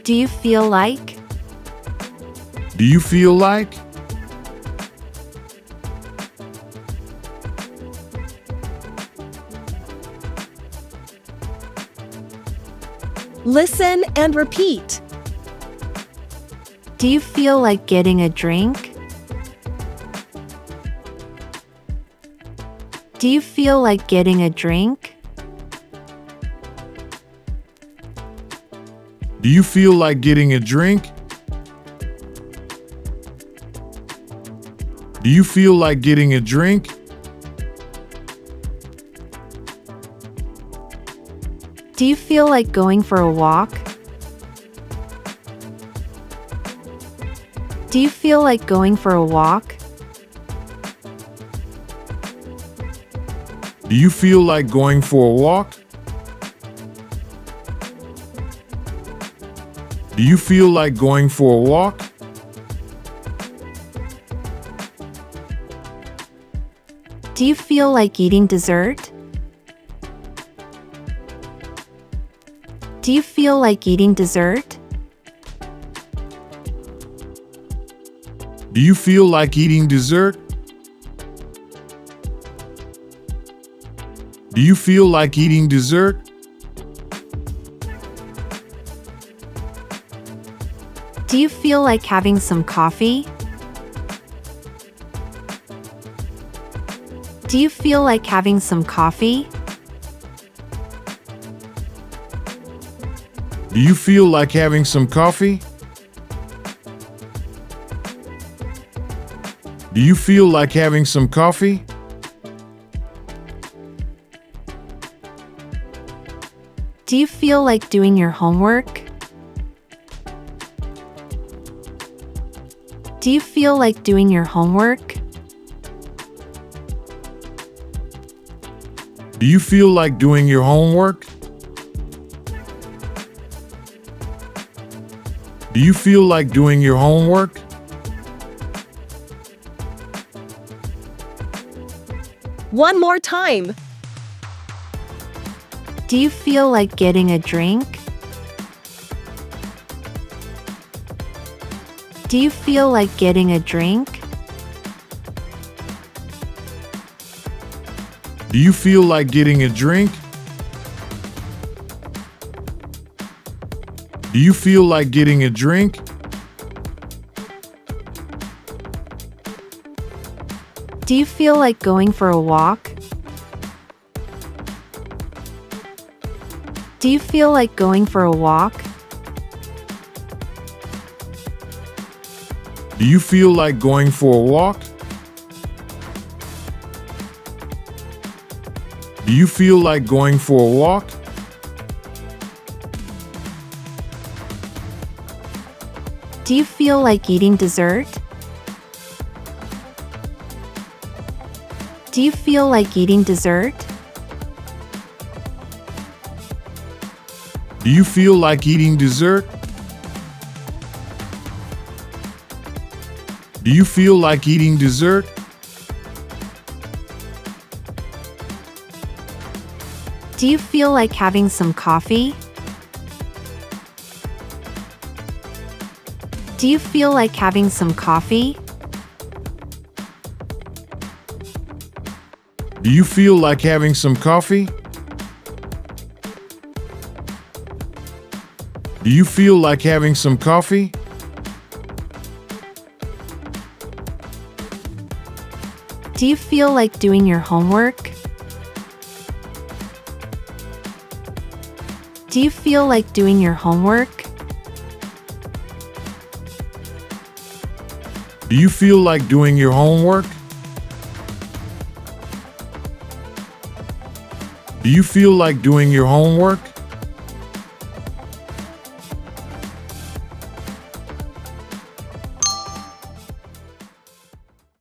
Do you feel like? Do you feel like? Listen and repeat. Do you feel like getting a drink? Do you feel like getting a drink? Do you feel like getting a drink? Do you feel like getting a drink? Do you feel like going for a walk? Do you feel like going for a walk? Do you feel like going for a walk? Do you feel like going for a walk? Do you feel like eating dessert? Do you feel like eating dessert? Do you feel like eating dessert? Do you feel like eating dessert? Do you feel like having some coffee? Do you feel like having some coffee? Do you feel like having some coffee? Do you feel like having some coffee? Do you feel like doing your homework? Do you feel like doing your homework? Do you feel like doing your homework? Do you feel like doing your homework? One more time. Do you feel like getting a drink? Do you feel like getting a drink? Do you feel like getting a drink? Do you feel like getting a drink? Do you feel like going for a walk? Do you feel like going for a walk? Do you feel like going for a walk? Do you feel like going for a walk? Do you feel like eating dessert? Do you feel like eating dessert? Do you feel like eating dessert? Do you feel like eating dessert? Do you feel like having some coffee? Do you feel like having some coffee? Do you feel like having some coffee? Do you feel like having some coffee? Do you feel like doing your homework? Do you feel like doing your homework? Do you feel like doing your homework? Do you feel like doing your homework?